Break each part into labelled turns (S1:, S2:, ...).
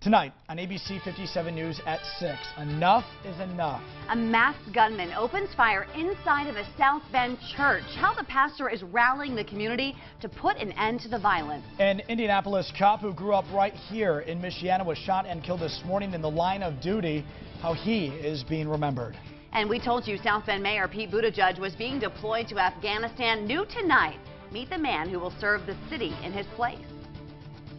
S1: Tonight on ABC 57 News at 6, enough is enough.
S2: A masked gunman opens fire inside of a South Bend church. How the pastor is rallying the community to put an end to the violence.
S1: An Indianapolis cop who grew up right here in Michiana was shot and killed this morning in the line of duty. How he is being remembered.
S2: And we told you South Bend Mayor Pete Buttigieg was being deployed to Afghanistan. New tonight, meet the man who will serve the city in his place.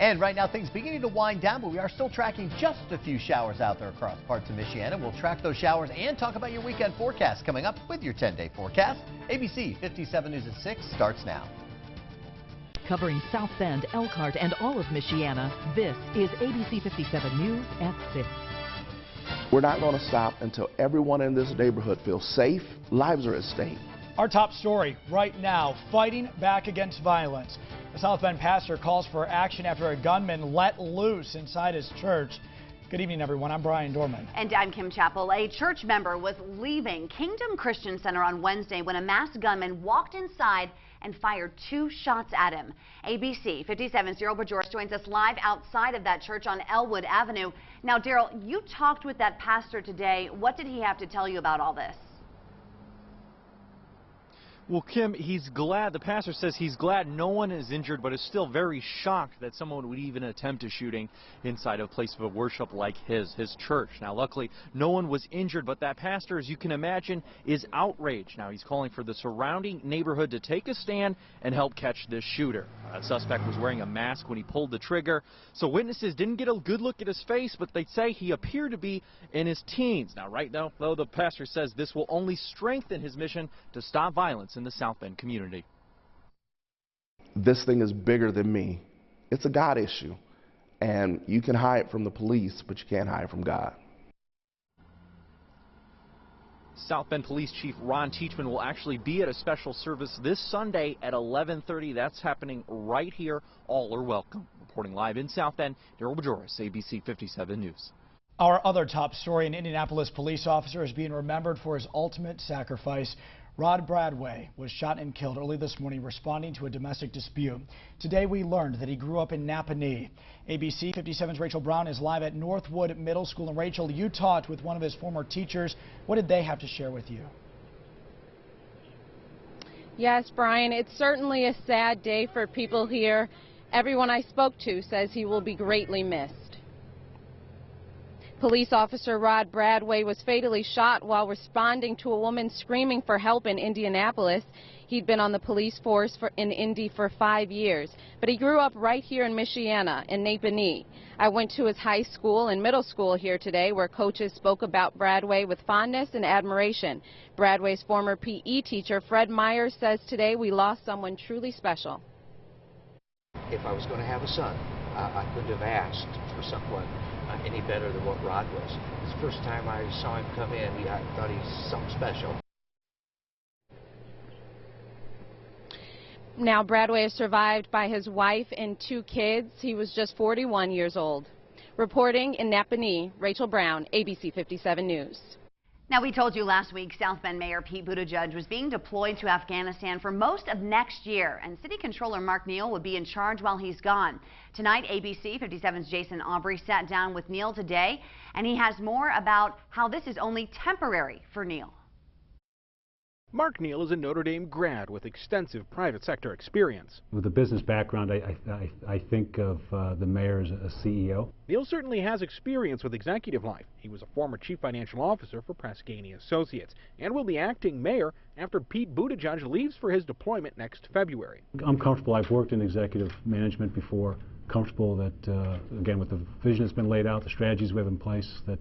S3: And right now, things beginning to wind down, but we are still tracking just a few showers out there across parts of Michiana. We'll track those showers and talk about your weekend forecast coming up with your 10-day forecast. ABC 57 News at 6 starts now.
S4: Covering South Bend, Elkhart, and all of Michiana, this is ABC 57 News at 6.
S5: We're not going to stop until everyone in this neighborhood feels safe, lives are at stake.
S1: Our top story right now, fighting back against violence. A South Bend pastor calls for action after a gunman let loose inside his church. Good evening, everyone. I'm Brian Dorman.
S2: And I'm Kim Chappell. A church member was leaving Kingdom Christian Center on Wednesday when a masked gunman walked inside and fired 2 shots at him. ABC 57's Daryl Bajoris joins us live outside of that church on Elwood Avenue. Now, Daryl, you talked with that pastor today. What did he have to tell you about all this?
S6: Well, Kim, he's glad, the pastor says he's glad no one is injured, but is still very shocked that someone would even attempt a shooting inside of a place of worship like his church. Now, luckily, no one was injured, but that pastor, as you can imagine, is outraged. Now, he's calling for the surrounding neighborhood to take a stand and help catch this shooter. That suspect was wearing a mask when he pulled the trigger, so witnesses didn't get a good look at his face, but they say he appeared to be in his teens. Now, right now, though, the pastor says this will only strengthen his mission to stop violence in the South Bend community.
S5: This thing is bigger than me. It's a God issue. And you can hide from the police, but you can't hide from God.
S6: South Bend Police Chief Ron Teachman will actually be at a special service this Sunday at 11:30. That's happening right here. All are welcome. Reporting live in South Bend, Daryl Bajoris, ABC 57 News.
S1: Our other top story, an Indianapolis police officer is being remembered for his ultimate sacrifice. Rod Bradway was shot and killed early this morning responding to a domestic dispute. Today we learned that he grew up in Napanee. ABC 57's Rachel Brown is live at Northwood Middle School. And Rachel, you talked with one of his former teachers. What did they have to share with you?
S7: Yes, Brian, it's certainly a sad day for people here. Everyone I spoke to says he will be greatly missed. Police officer Rod Bradway was fatally shot while responding to a woman screaming for help in Indianapolis. He'd been on the police force in Indy for 5 years, but he grew up right here in Michiana, in Napanee. I went to his high school and middle school here today, where coaches spoke about Bradway with fondness and admiration. Bradway's former PE teacher, Fred Myers, says today we lost someone truly special.
S8: If I was going to have a son, I couldn't have asked for someone any better than what Rod was. It's the first time I saw him come in, I thought he's something special.
S7: Now, Bradway is survived by his wife and 2 kids. He was just 41 years old. Reporting in Napanee, Rachel Brown, ABC 57 News.
S2: Now, we told you last week South Bend Mayor Pete Buttigieg was being deployed to Afghanistan for most of next year, and City Controller Mark Neal would be in charge while he's gone. Tonight, ABC 57's Jason Aubrey sat down with Neal today, and he has more about how this is only temporary for Neal.
S9: Mark Neal is a Notre Dame grad with extensive private sector experience.
S10: With a business background, I think of the mayor as a CEO.
S9: Neal certainly has experience with executive life. He was a former chief financial officer for Prascani Associates and will be acting mayor after Pete Buttigieg leaves for his deployment next February.
S10: I'm comfortable. I've worked in executive management before. Comfortable that, again, with the vision that's been laid out, the strategies we have in place, that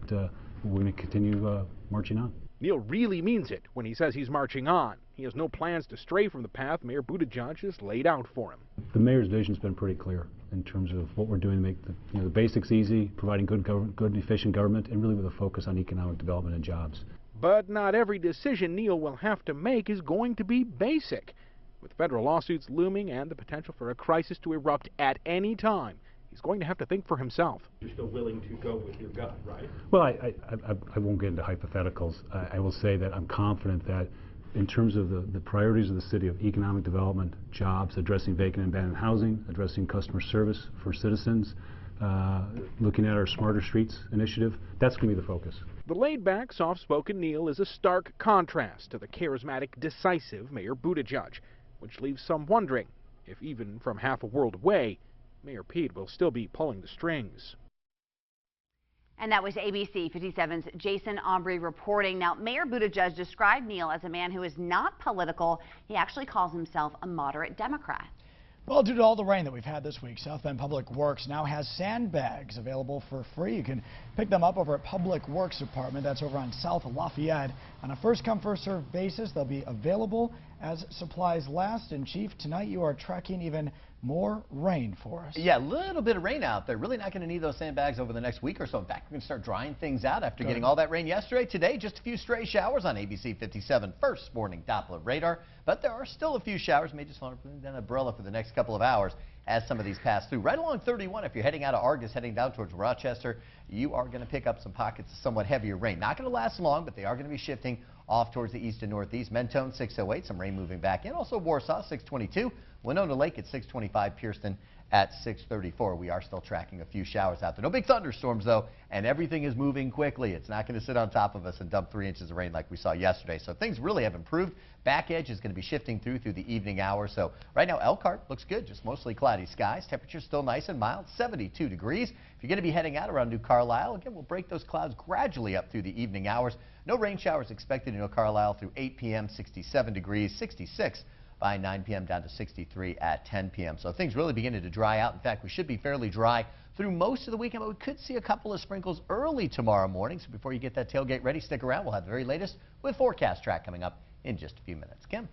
S10: we're going to continue marching on.
S9: Neal really means it when he says he's marching on. He has no plans to stray from the path Mayor Buttigieg has laid out for him.
S10: The mayor's vision's been pretty clear in terms of what we're doing to make the basics easy, providing good and efficient government, and really with a focus on economic development and jobs.
S9: But not every decision Neal will have to make is going to be basic. With federal lawsuits looming and the potential for a crisis to erupt at any time, he's going to have to think for himself.
S11: You're still willing to go with your gut, right?
S10: Well, I won't get into hypotheticals. I will say that I'm confident that in terms of the priorities of the city of economic development, jobs, addressing vacant and abandoned housing, addressing customer service for citizens, looking at our Smarter Streets initiative. That's going to be the focus.
S9: The laid-back, soft-spoken Neil is a stark contrast to the charismatic, decisive Mayor Buttigieg, which leaves some wondering if even from half a world away, Mayor Pete will still be pulling the strings.
S2: And that was ABC 57's Jason Aubrey reporting. Now, Mayor Buttigieg described Neil as a man who is not political. He actually calls himself a moderate Democrat.
S1: Well, due to all the rain that we've had this week, South Bend Public Works now has sandbags available for free. You can pick them up over at Public Works Department. That's over on South Lafayette. On a first-come, first-served basis, they'll be available as supplies last. And, Chief, tonight you are tracking even more rain for us.
S3: Yeah, a little bit of rain out there. Really not going to need those sandbags over the next week or so. In fact, we're going to start drying things out after getting all that rain yesterday. Today, just a few stray showers on ABC 57 first morning Doppler radar. But there are still a few showers. May just want to put down an umbrella for the next couple of hours as some of these pass through. Right along 31, if you're heading out of Argus, heading down towards Rochester, you are going to pick up some pockets of somewhat heavier rain. Not going to last long, but they are going to be shifting off towards the east and northeast. Mentone 608, some rain moving back in. Also Warsaw 622, Winona Lake at 625, Pearson at 634. We are still tracking a few showers out there. No big thunderstorms though, and everything is moving quickly. It's not going to sit on top of us and dump 3 inches of rain like we saw yesterday. So things really have improved. Back edge is going to be shifting through the evening hours. So right now Elkhart looks good, just mostly cloudy skies. Temperatures still nice and mild, 72 degrees. If you're going to be heading out around New Carlisle, again, we'll break those clouds gradually up through the evening hours. No rain showers expected in New Carlisle through 8 p.m., 67 degrees, 66 by 9 p.m. down to 63 at 10 p.m. So things really beginning to dry out. In fact, we should be fairly dry through most of the weekend, but we could see a couple of sprinkles early tomorrow morning. So before you get that tailgate ready, stick around. We'll have the very latest with Forecast Track coming up in just a few minutes. Kim?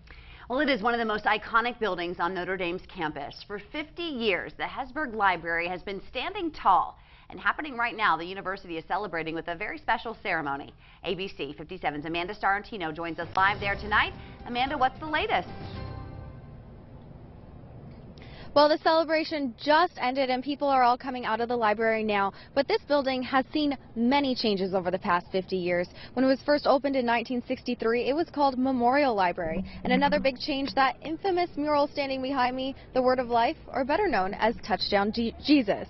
S2: Well, it is one of the most iconic buildings on Notre Dame's campus. For 50 years, the Hesburgh Library has been standing tall. And happening right now, the university is celebrating with a very special ceremony. ABC 57's Amanda Starantino joins us live there tonight. Amanda, what's the latest?
S12: Well, the celebration just ended and people are all coming out of the library now, but this building has seen many changes over the past 50 years. When it was first opened in 1963, it was called Memorial Library. And another big change, that infamous mural standing behind me, the Word of Life, or better known as Touchdown Jesus.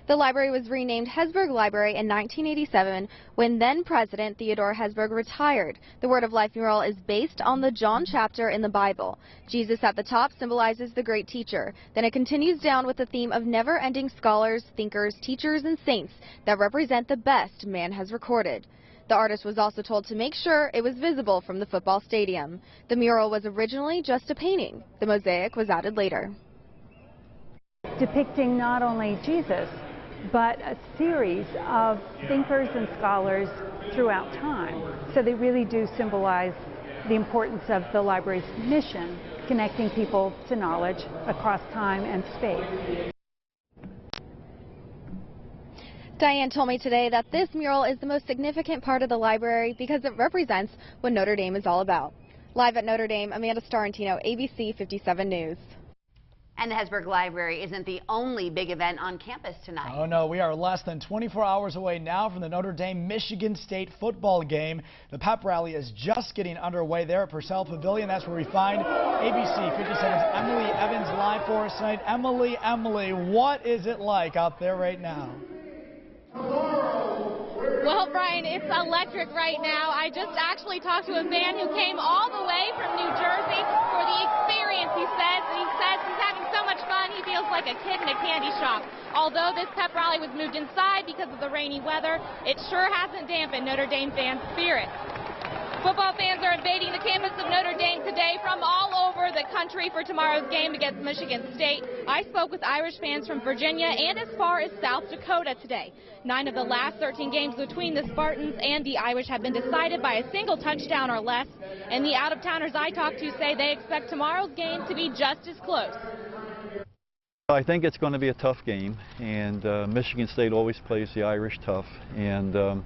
S12: The library was renamed Hesburgh Library in 1987 when then-President Theodore Hesburgh retired. The Word of Life mural is based on the John chapter in the Bible. Jesus at the top symbolizes the great teacher. Then it continues down with the theme of never-ending scholars, thinkers, teachers, and saints that represent the best man has recorded. The artist was also told to make sure it was visible from the football stadium. The mural was originally just a painting. The mosaic was added later.
S13: Depicting not only Jesus, but a series of thinkers and scholars throughout time. So they really do symbolize the importance of the library's mission, connecting people to knowledge across time and space.
S12: Diane told me today that this mural is the most significant part of the library because it represents what Notre Dame is all about. Live at Notre Dame, Amanda Starantino, ABC 57 News.
S2: And the Hesburgh Library isn't the only big event on campus tonight.
S1: Oh, no, we are less than 24 hours away now from the Notre Dame-Michigan State football game. The pep rally is just getting underway there at Purcell Pavilion. That's where we find ABC 57's Emily Evans live for us tonight. Emily, what is it like out there right now?
S7: Well, Brian, it's electric right now. I just actually talked to a man who came all the way from New Jersey for the experience, he says. He says he's having so much fun, he feels like a kid in a candy shop. Although this pep rally was moved inside because of the rainy weather, it sure hasn't dampened Notre Dame fans' spirits. Football fans are invading the campus of Notre Dame today from all over the country for tomorrow's game against Michigan State. I spoke with Irish fans from Virginia and as far as South Dakota today. 9 of the last 13 games between the Spartans and the Irish have been decided by a single touchdown or less. And the out-of-towners I talked to say they expect tomorrow's game to be just as close.
S14: I think it's going to be a tough game, and Michigan State always plays the Irish tough. And the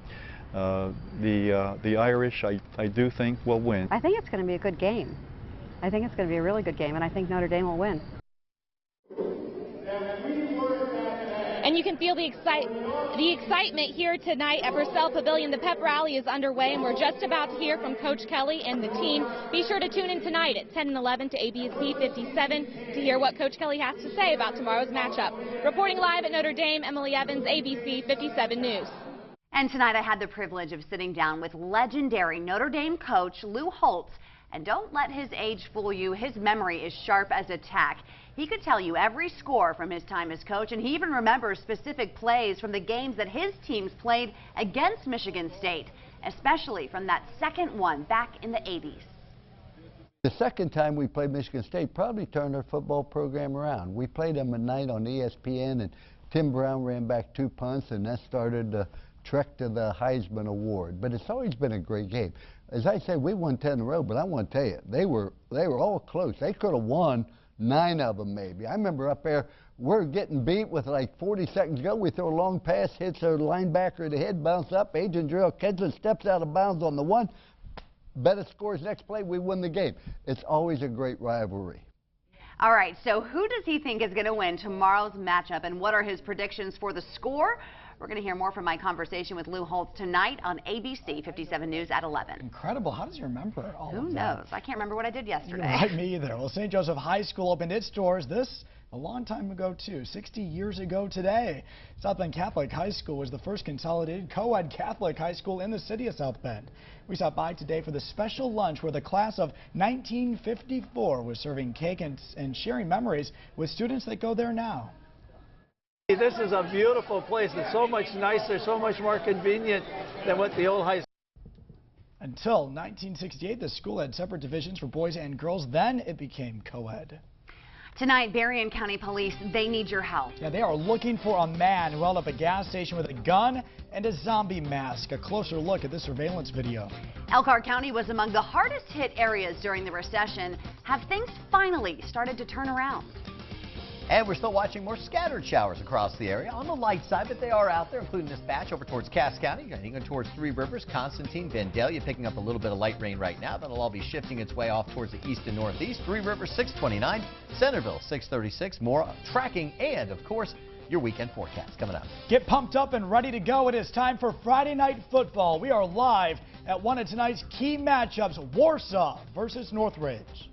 S14: Irish, I do think, will win.
S15: I think it's going to be a good game. I think it's going to be a really good game, and I think Notre Dame will win.
S7: And and you can feel the excitement here tonight at Ferrell Pavilion. The pep rally is underway, and we're just about to hear from Coach Kelly and the team. Be sure to tune in tonight at 10 and 11 to ABC 57 to hear what Coach Kelly has to say about tomorrow's matchup. Reporting live at Notre Dame, Emily Evans, ABC 57 News.
S2: And tonight I had the privilege of sitting down with legendary Notre Dame coach Lou Holtz. And don't let his age fool you. His memory is sharp as a tack. He could tell you every score from his time as coach, and he even remembers specific plays from the games that his teams played against Michigan State, especially from that second one back in the 80s.
S16: The second time we played Michigan State probably turned our football program around. We played them at night on ESPN, and Tim Brown ran back 2 punts, and that started the trek to the Heisman Award. But it's always been a great game. As I said, we won 10 in a row, but I want to tell you, they were all close. They could have won 9 of them maybe. I remember up there, we're getting beat with like 40 seconds to go. We throw a long pass, hits our linebacker in the head, bounce up. Adrian Kenson steps out of bounds on the one. Bettis scores next play, we win the game. It's always a great rivalry.
S2: All right, so who does he think is going to win tomorrow's matchup, and what are his predictions for the score? We're going to hear more from my conversation with Lou Holtz tonight on ABC 57 News at 11.
S1: Incredible. How does he remember all of that?
S2: Who knows? I can't remember what I did yesterday.
S1: Right, me either. Well, St. Joseph High School opened its doors a long time ago, too, 60 years ago today. South Bend Catholic High School was the first consolidated co-ed Catholic high school in the city of South Bend. We stopped by today for the special lunch where the class of 1954 was serving cake and sharing memories with students that go there now.
S17: This is a beautiful place. It's so much nicer, so much more convenient than what the old high school.
S1: Until 1968, the school had separate divisions for boys and girls. Then it became co-ed.
S2: Tonight, Berrien County Police, they need your help.
S1: Yeah, they are looking for a man who held up a gas station with a gun and a zombie mask. A closer look at this surveillance video.
S2: Elkhart County was among the hardest hit areas during the recession. Have things finally started to turn around?
S3: And we're still watching more scattered showers across the area on the light side, but they are out there, including this batch over towards Cass County, heading towards Three Rivers, Constantine, Vandalia, picking up a little bit of light rain right now. That'll all be shifting its way off towards the east and northeast. Three Rivers, 629, Centerville, 636. More tracking and, of course, your weekend forecast coming up.
S1: Get pumped up and ready to go. It is time for Friday Night Football. We are live at one of tonight's key matchups, Warsaw versus Northridge.